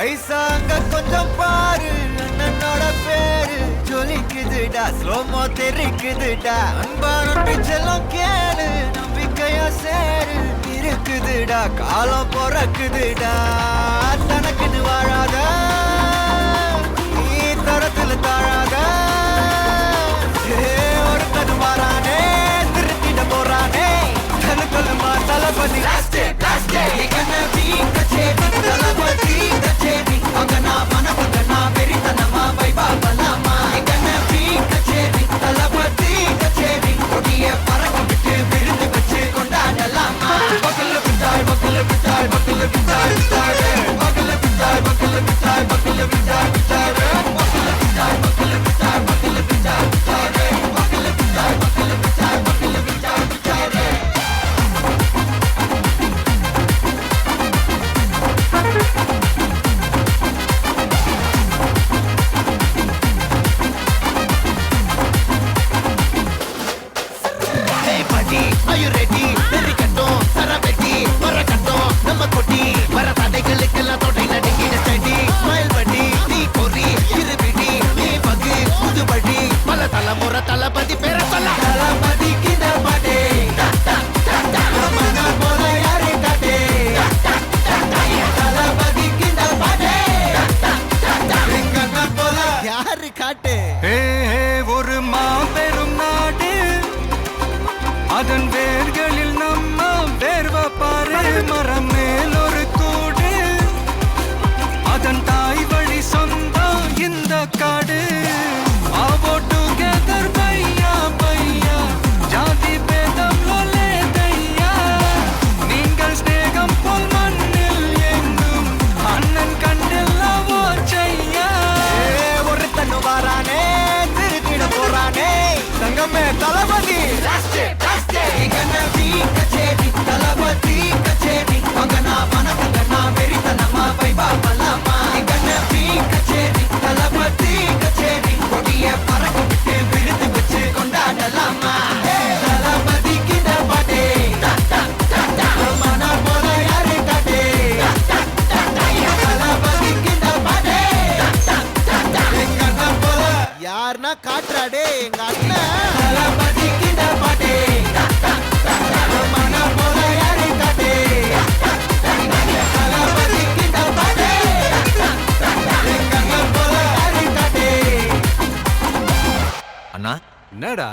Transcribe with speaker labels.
Speaker 1: ஐசாங்க கொஞ்சம் பாரு அண்ணனோட பேரு ஜொலிக்குதுடா ஸ்லோமோ தெரிக்குதுடா அன்பான பிச்செல்லாம் கேளு நம்பிக்கையா சேரு இருக்குதுடா காலம் பொறக்குதுடா தனக்குன்னு வாழாத நீ தரத்துல தாழாத ஒருத்தன் மாறானே திருத்திட போறானே தனக்குள்ளுமா தளபதி தளபதி கச்சேரி அங்கனா மனபங்கனா வெறித்தனமா வைபா பலாமா எங்கன பீ கச்சேரி தளபதி கச்சேரி கொடிய பறக்க விட்டு விருந்து வச்சு கொண்டாடலாமா பக்கல பிட்டாய் பக்கல பிட்டாய் பக்கல பிட்டாய் பிட்டாய் பக்கல பிட்டாய் பக்கல பிட்டாய் பக்கல பிட்டாய் பிட்டாய் பக்கல பிட்டாய் பக்கல பிட்டாய் பக்கல பிட்டாய் பிட்டாய் பக்கல பிட்டாய் பக்கல பிட்டாய் பக்கல பிட்டாய் பிட்டாய் Are you ready? Very கட்டும் சரவெட்டி வர கட்டும் நம்ம கொட்டி வர தடைகளுக்கெல்லாம் தொடை நடுங்கிட ஸ்டடி ஸ்மைல் பண்ணி நீ பொறி இருபிடி நீ பகு புதுபடி பல தலைமுறை தளபதி பேர சொல்ல தளபதி கிட்ட பாட்டே மன போல யாரே காட்டே தளபதி கிட்ட பாட்டே எங்க போல யாரு காட்டே
Speaker 2: ஒரு மாபெரும் நாடு அதன் வேர்களில் நம்ம வேர்வ பாரு மரம் மேல் ஒரு கூடு அதன் தாய் வழி சொந்தம் இந்த காடு ஆவோ டுகெதர் பையா பையா ஜாதி பேதம் லோலே தையா நீங்கள் ஸ்நேகம் போல் மண்ணில் எங்கும் அண்ணன் கண்டெல்லாம் ஓச்சையா
Speaker 1: ஒருத்தன் வாரானே திருத்திட போறானே தங்கமே தளபதி தளபதி கச்சேரி அங்கனா மனசங்கனா வெறித்தனமா வைபா பலாமா எங்கன பீ கச்சேரி தளபதி கச்சேரி கொடிய பறக்க விட்டு விழுந்து வச்சு கொண்டாடலாமா தளபதி கிட்ட பாட்டே மன போல யாரு காட்டே தளபதி கிட்ட பாட்டே எங்க போல யாருன்னா காட்டுறாடே எங்க அண்ணன் தளபதி கிட்ட பாட்டே
Speaker 2: என்னடா